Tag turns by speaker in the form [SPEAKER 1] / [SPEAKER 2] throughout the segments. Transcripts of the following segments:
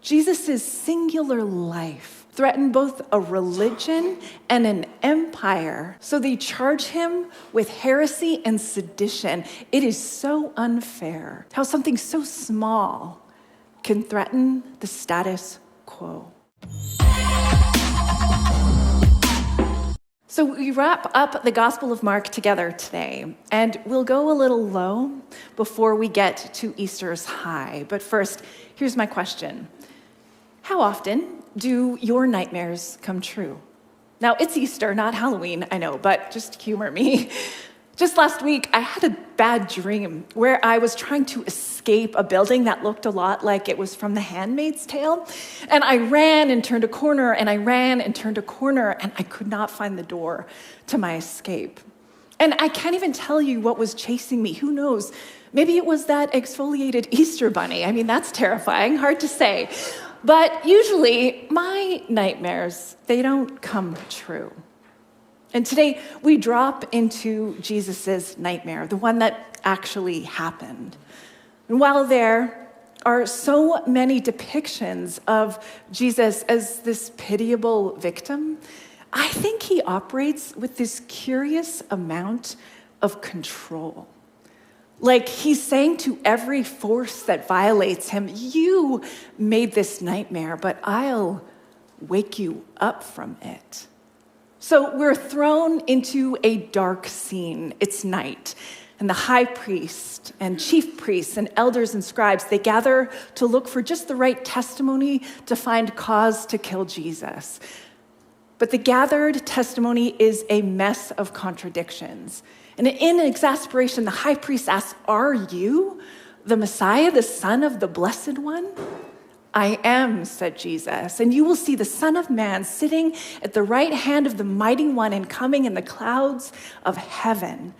[SPEAKER 1] Jesus' singular life threatened both a religion and an empire. So they charge him with heresy and sedition. It is so unfair how something so small can threaten the status quo. So we wrap up the Gospel of Mark together today, and we'll go a little low before we get to Easter's high. But first, here's my question. How often do your nightmares come true? Now, it's Easter, not Halloween, I know, but just humor me. Just last week, I had a bad dream where I was trying to escape a building that looked a lot like it was from The Handmaid's Tale. And I ran and turned a corner, and I ran and turned a corner, and I could not find the door to my escape. And I can't even tell you what was chasing me. Who knows? Maybe it was that exfoliated Easter bunny. I mean, that's terrifying, hard to say. But usually, my nightmares, they don't come true. And today, we drop into Jesus' nightmare, the one that actually happened. And while there are so many depictions of Jesus as this pitiable victim, I think he operates with this curious amount of control. Like he's saying to every force that violates him, you made this nightmare, but I'll wake you up from it. So we're thrown into a dark scene. It's night, and the high priest and chief priests and elders and scribes, they gather to look for just the right testimony to find cause to kill Jesus. But the gathered testimony is a mess of contradictions. And in exasperation, the high priest asks, "Are you the Messiah, the Son of the Blessed One?" "I am," said Jesus, "and you will see the Son of Man sitting at the right hand of the Mighty One and coming in the clouds of heaven."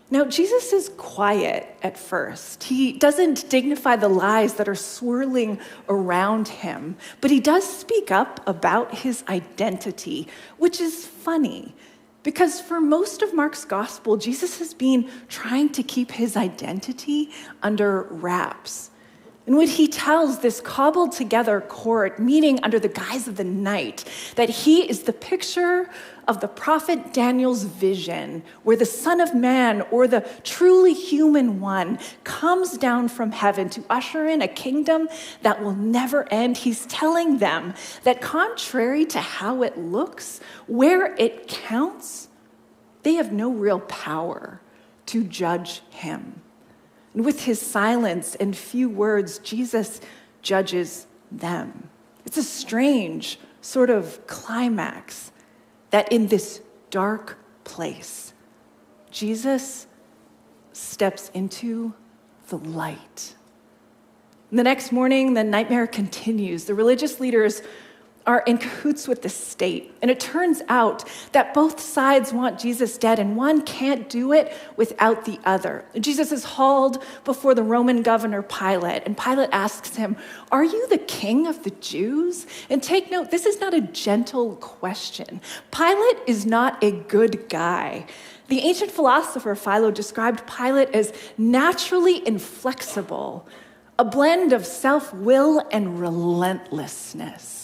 [SPEAKER 1] Now, Jesus is quiet at first. He doesn't dignify the lies that are swirling around him, but he does speak up about his identity, which is funny, because for most of Mark's gospel, Jesus has been trying to keep his identity under wraps. And when he tells this cobbled together court meeting under the guise of the night that he is the picture of the prophet Daniel's vision, where the Son of Man, or the truly human one, comes down from heaven to usher in a kingdom that will never end, he's telling them that contrary to how it looks, where it counts, they have no real power to judge him. And with his silence and few words, Jesus judges them. It's a strange sort of climax that in this dark place, Jesus steps into the light. And the next morning, the nightmare continues. The religious leaders are in cahoots with the state. And it turns out that both sides want Jesus dead, and one can't do it without the other. Jesus is hauled before the Roman governor Pilate, and Pilate asks him, "Are you the king of the Jews?" And take note, this is not a gentle question. Pilate is not a good guy. The ancient philosopher Philo described Pilate as naturally inflexible, a blend of self-will and relentlessness.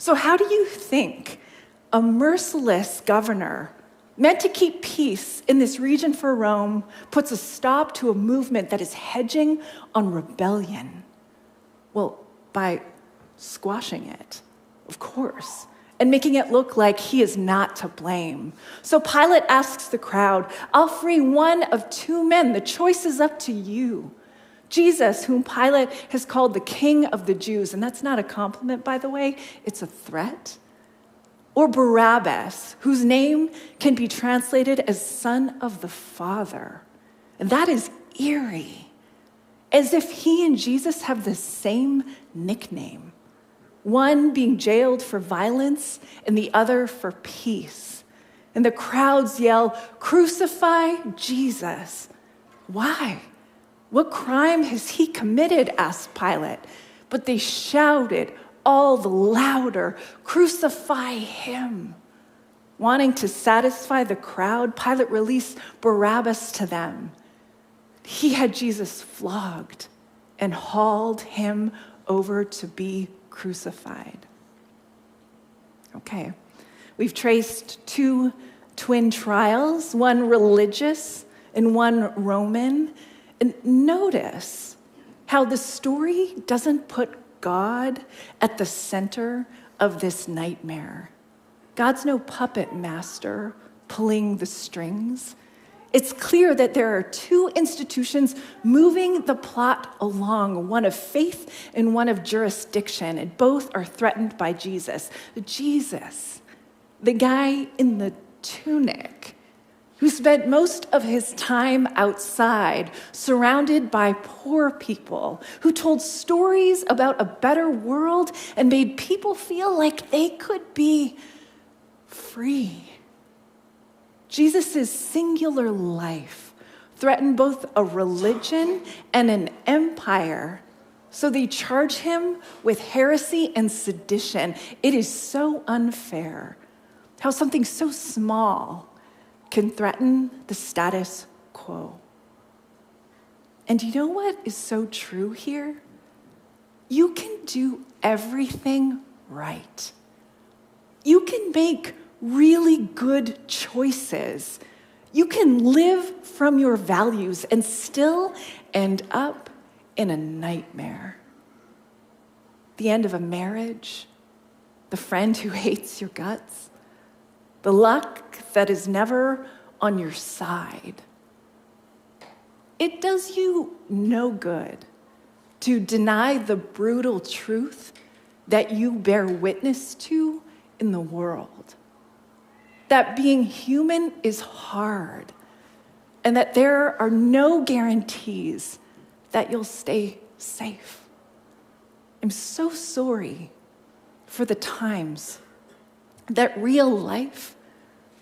[SPEAKER 1] So how do you think a merciless governor meant to keep peace in this region for Rome puts a stop to a movement that is hedging on rebellion? Well, by squashing it, of course, and making it look like he is not to blame. So Pilate asks the crowd, "I'll free one of two men. The choice is up to you. Jesus, whom Pilate has called the King of the Jews," and that's not a compliment, by the way, it's a threat, "or Barabbas, whose name can be translated as Son of the Father." And that is eerie, as if he and Jesus have the same nickname, one being jailed for violence and the other for peace. And the crowds yell, "Crucify Jesus." Why? "What crime has he committed?" asked Pilate. But they shouted all the louder, "Crucify him." Wanting to satisfy the crowd, Pilate released Barabbas to them. He had Jesus flogged and hauled him over to be crucified. Okay, we've traced two twin trials, one religious and one Roman. And notice how the story doesn't put God at the center of this nightmare. God's no puppet master pulling the strings. It's clear that there are two institutions moving the plot along, one of faith and one of jurisdiction, and both are threatened by Jesus. Jesus, the guy in the tunic, who spent most of his time outside, surrounded by poor people, who told stories about a better world and made people feel like they could be free. Jesus' singular life threatened both a religion and an empire, so they charge him with heresy and sedition. It is so unfair how something so small can threaten the status quo. And you know what is so true here? You can do everything right. You can make really good choices. You can live from your values and still end up in a nightmare. The end of a marriage, the friend who hates your guts, the luck that is never on your side. It does you no good to deny the brutal truth that you bear witness to in the world. That being human is hard, and that there are no guarantees that you'll stay safe. I'm so sorry for the times that real life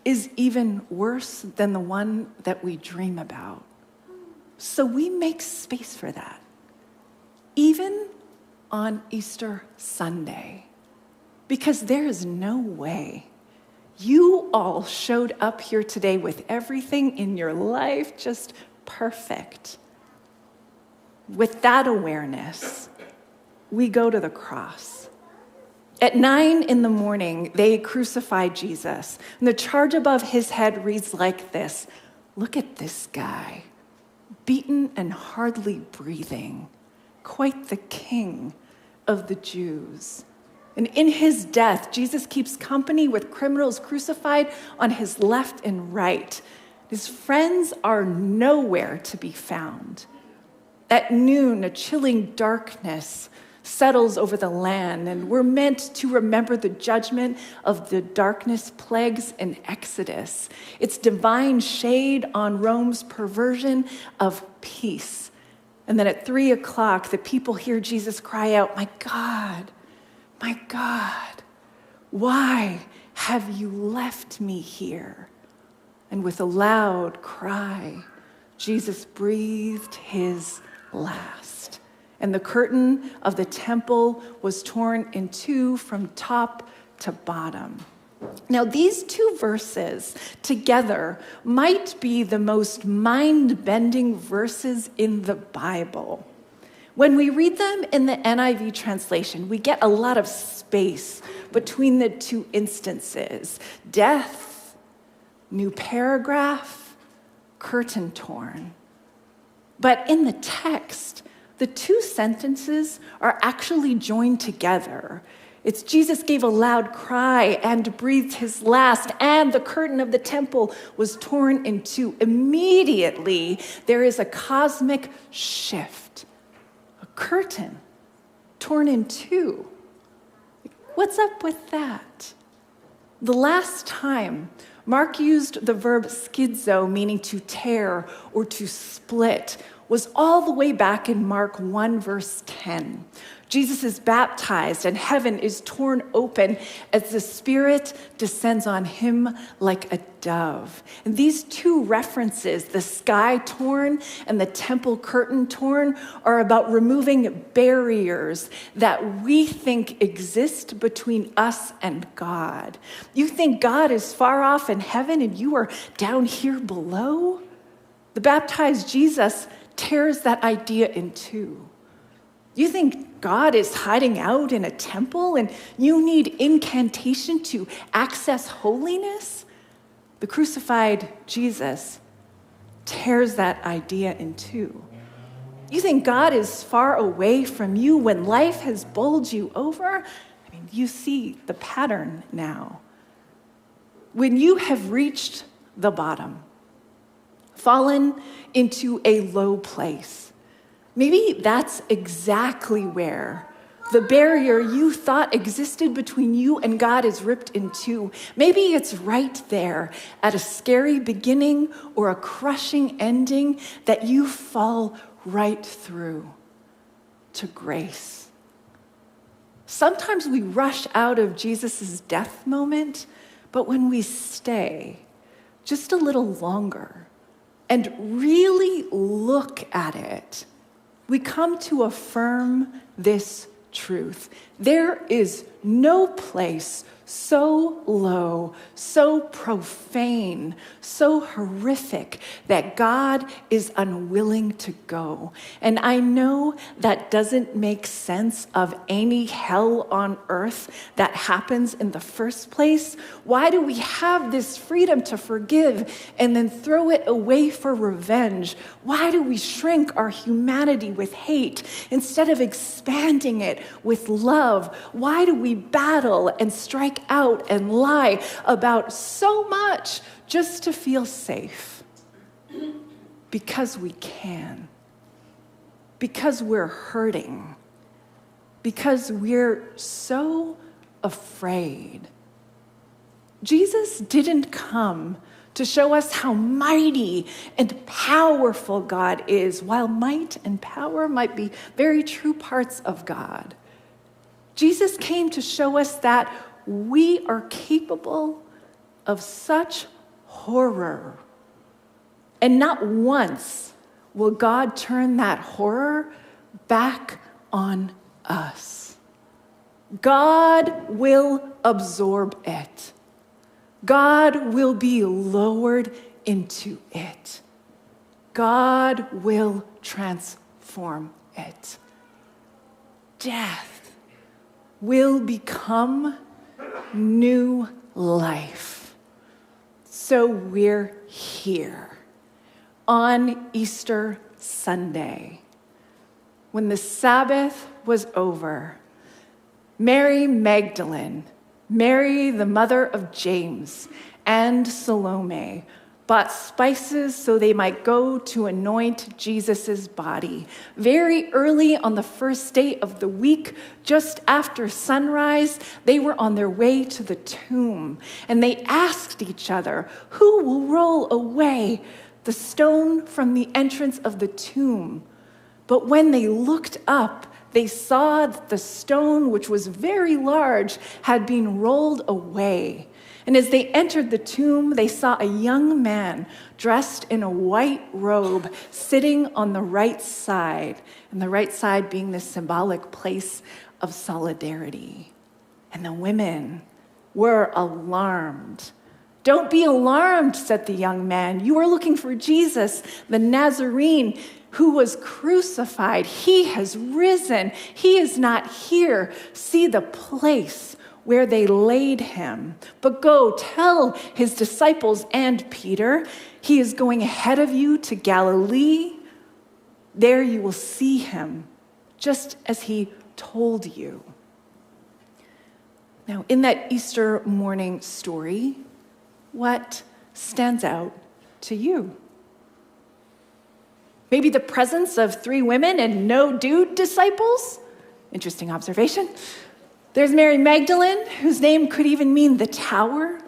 [SPEAKER 1] is even worse than the one that we dream about. So we make space for that, even on Easter Sunday, because there is no way you all showed up here today with everything in your life just perfect. With that awareness, we go to the cross. At 9 a.m, they crucified Jesus, and the charge above his head reads like this: "Look at this guy, beaten and hardly breathing, quite the king of the Jews." And in his death, Jesus keeps company with criminals crucified on his left and right. His friends are nowhere to be found. At noon, a chilling darkness settles over the land, and we're meant to remember the judgment of the darkness plagues in Exodus. It's divine shade on Rome's perversion of peace. And then at 3 o'clock, the people hear Jesus cry out, my God, why have you left me here?" And with a loud cry, Jesus breathed his last. And the curtain of the temple was torn in two from top to bottom. Now, these two verses together might be the most mind-bending verses in the Bible. When we read them in the NIV translation, we get a lot of space between the two instances. Death, new paragraph, curtain torn. But in the text, the two sentences are actually joined together. It's Jesus gave a loud cry and breathed his last, and the curtain of the temple was torn in two. Immediately, there is a cosmic shift. A curtain torn in two. What's up with that? The last time Mark used the verb schizo, meaning to tear or to split, was all the way back in Mark 1, verse 10. Jesus is baptized and heaven is torn open as the Spirit descends on him like a dove. And these two references, the sky torn and the temple curtain torn, are about removing barriers that we think exist between us and God. You think God is far off in heaven and you are down here below? The baptized Jesus tears that idea in two. You think God is hiding out in a temple and you need incantation to access holiness? The crucified Jesus tears that idea in two. You think God is far away from you when life has bowled you over? You see the pattern now. When you have reached the bottom, fallen into a low place, maybe that's exactly where the barrier you thought existed between you and God is ripped in two. Maybe it's right there at a scary beginning or a crushing ending that you fall right through to grace. Sometimes we rush out of Jesus' death moment, but when we stay just a little longer and really look at it, we come to affirm this truth. There is no place so low, so profane, so horrific that God is unwilling to go. And I know that doesn't make sense of any hell on earth that happens in the first place. Why do we have this freedom to forgive and then throw it away for revenge? Why do we shrink our humanity with hate instead of expanding it with love? Why do we battle and strike out and lie about so much just to feel safe? Because we can. Because we're hurting. Because we're so afraid. Jesus didn't come to show us how mighty and powerful God is, while might and power might be very true parts of God. Jesus came to show us that we are capable of such horror. And not once will God turn that horror back on us. God will absorb it. God will be lowered into it. God will transform it. Death will become new life. So we're here on Easter Sunday. When the Sabbath was over, Mary Magdalene, Mary, the mother of James, and Salome bought spices so they might go to anoint Jesus' body. Very early on the first day of the week, just after sunrise, they were on their way to the tomb. And they asked each other, who will roll away the stone from the entrance of the tomb? But when they looked up, they saw that the stone, which was very large, had been rolled away. And as they entered the tomb, they saw a young man dressed in a white robe sitting on the right side, and the right side being the symbolic place of solidarity. And the women were alarmed. "Don't be alarmed," said the young man. "You are looking for Jesus, the Nazarene, who was crucified. He has risen. He is not here. See the place where they laid him. But go tell his disciples and Peter, he is going ahead of you to Galilee. There you will see him, just as he told you." Now, in that Easter morning story, what stands out to you? Maybe the presence of 3 women and no dude disciples? Interesting observation. There's Mary Magdalene, whose name could even mean the tower.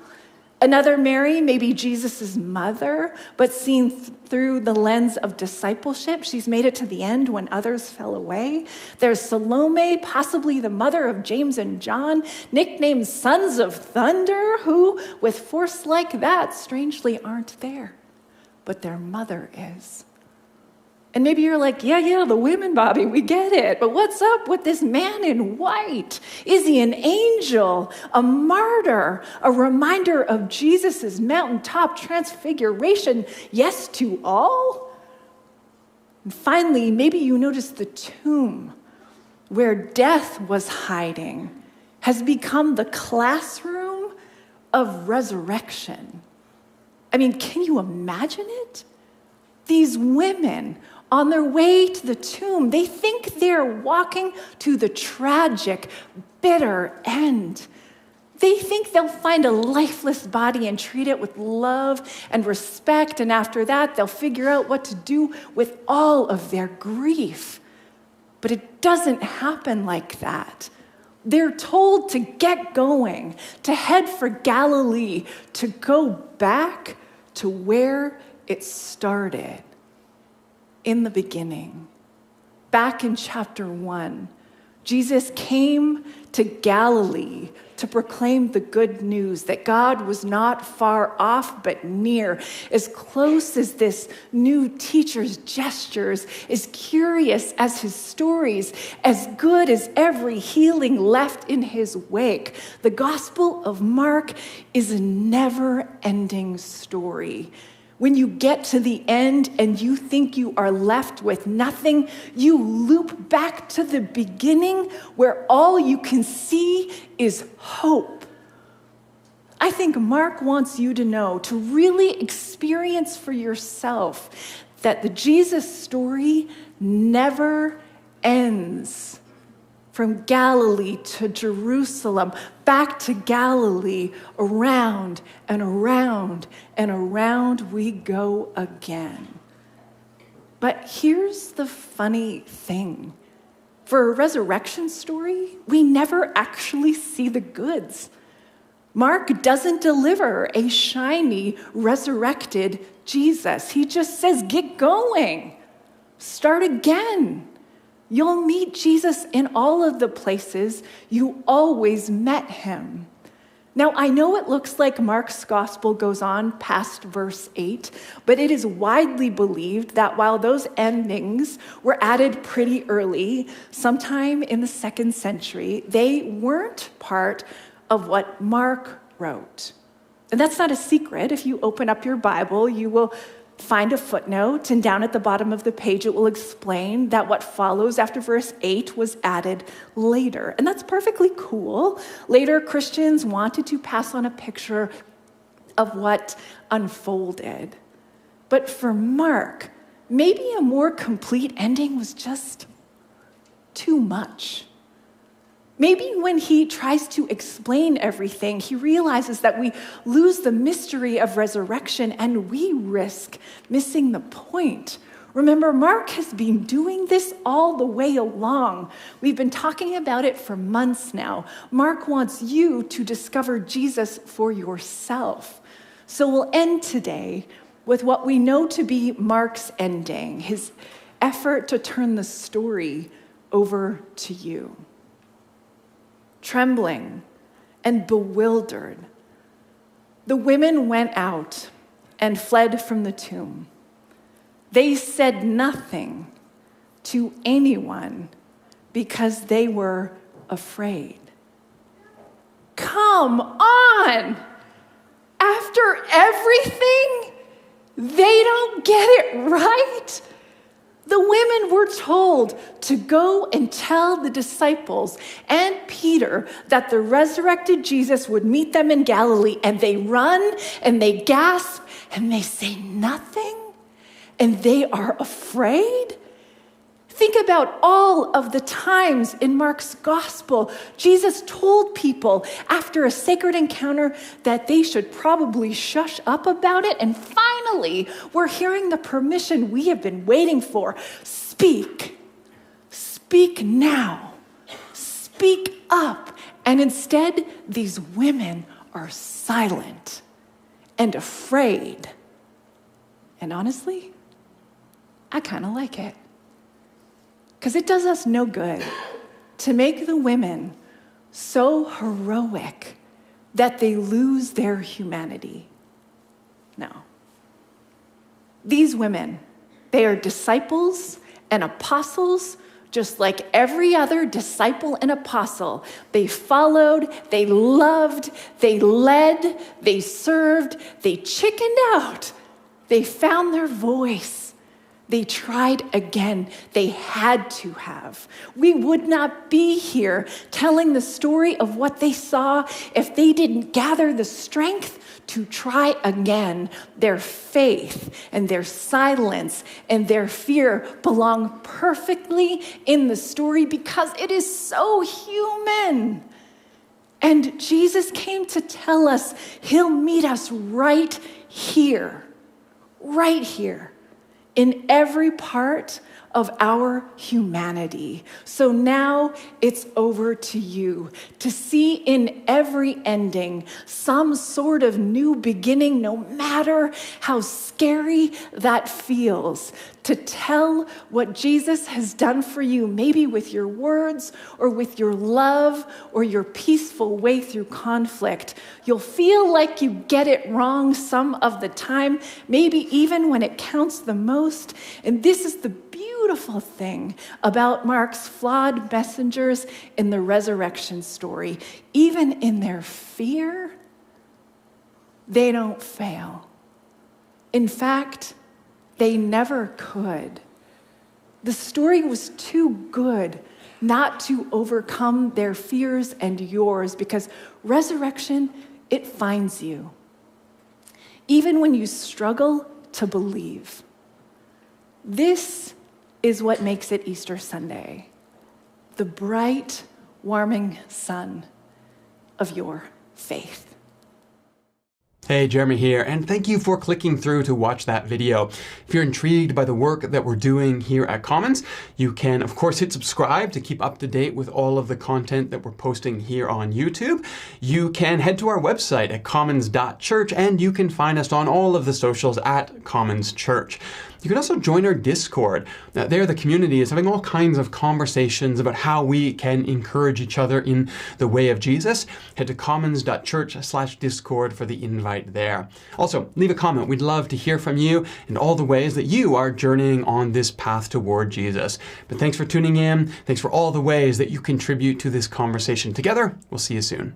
[SPEAKER 1] Another Mary, maybe Jesus' mother, but seen through the lens of discipleship. She's made it to the end when others fell away. There's Salome, possibly the mother of James and John, nicknamed Sons of Thunder, who, with force like that, strangely aren't there. But their mother is. And maybe you're like, yeah, the women, Bobby, we get it. But what's up with this man in white? Is he an angel, a martyr, a reminder of Jesus' mountaintop transfiguration? Yes to all? And finally, maybe you notice the tomb where death was hiding, has become the classroom of resurrection. I mean, can you imagine it? These women on their way to the tomb, they think they're walking to the tragic, bitter end. They think they'll find a lifeless body and treat it with love and respect, and after that, they'll figure out what to do with all of their grief. But it doesn't happen like that. They're told to get going, to head for Galilee, to go back to where it started, in the beginning. Back in chapter 1, Jesus came to Galilee to proclaim the good news that God was not far off but near, as close as this new teacher's gestures, as curious as his stories, as good as every healing left in his wake. The Gospel of Mark is a never-ending story. When you get to the end and you think you are left with nothing, you loop back to the beginning where all you can see is hope. I think Mark wants you to know, to really experience for yourself, that the Jesus story never ends. From Galilee to Jerusalem, back to Galilee, around and around and around we go again. But here's the funny thing. For a resurrection story, we never actually see the goods. Mark doesn't deliver a shiny, resurrected Jesus. He just says, get going, start again. You'll meet Jesus in all of the places you always met him. Now, I know it looks like Mark's gospel goes on past verse 8, but it is widely believed that while those endings were added pretty early, sometime in the 2nd century, they weren't part of what Mark wrote. And that's not a secret. If you open up your Bible, you will find a footnote, and down at the bottom of the page, it will explain that what follows after verse 8 was added later. And that's perfectly cool. Later, Christians wanted to pass on a picture of what unfolded. But for Mark, maybe a more complete ending was just too much. Maybe when he tries to explain everything, he realizes that we lose the mystery of resurrection and we risk missing the point. Remember, Mark has been doing this all the way along. We've been talking about it for months now. Mark wants you to discover Jesus for yourself. So we'll end today with what we know to be Mark's ending, his effort to turn the story over to you. Trembling and bewildered, the women went out and fled from the tomb. They said nothing to anyone because they were afraid. Come on! After everything, they don't get it right? The women were told to go and tell the disciples and Peter that the resurrected Jesus would meet them in Galilee, and they run and they gasp and they say nothing, and they are afraid. Think about all of the times in Mark's gospel, Jesus told people after a sacred encounter that they should probably shush up about it. And finally, we're hearing the permission we have been waiting for. Speak. Speak now. Speak up. And instead, these women are silent and afraid. And honestly, I kind of like it. Because it does us no good to make the women so heroic that they lose their humanity. No. These women, they are disciples and apostles, just like every other disciple and apostle. They followed, they loved, they led, they served, they chickened out. They found their voice. They tried again. They had to have. We would not be here telling the story of what they saw if they didn't gather the strength to try again. Their faith and their silence and their fear belong perfectly in the story because it is so human. And Jesus came to tell us he'll meet us right here, in every part of our humanity. So now it's over to you to see in every ending some sort of new beginning, no matter how scary that feels, to tell what Jesus has done for you, maybe with your words or with your love or your peaceful way through conflict. You'll feel like you get it wrong some of the time, maybe even when it counts the most. And this is the beautiful thing about Mark's flawed messengers in the resurrection story. Even in their fear, they don't fail. In fact, they never could. The story was too good not to overcome their fears and yours, because resurrection, it finds you. Even when you struggle to believe. This is what makes it Easter Sunday. The bright, warming sun of your faith.
[SPEAKER 2] Hey, Jeremy here, and thank you for clicking through to watch that video. If you're intrigued by the work that we're doing here at Commons, you can, of course, hit subscribe to keep up to date with all of the content that we're posting here on YouTube. You can head to our website at commons.church, and you can find us on all of the socials at Commons Church. You can also join our Discord. There, the community is having all kinds of conversations about how we can encourage each other in the way of Jesus. Head to commons.church/Discord for the invite there. Also, leave a comment. We'd love to hear from you and all the ways that you are journeying on this path toward Jesus. But thanks for tuning in. Thanks for all the ways that you contribute to this conversation together. We'll see you soon.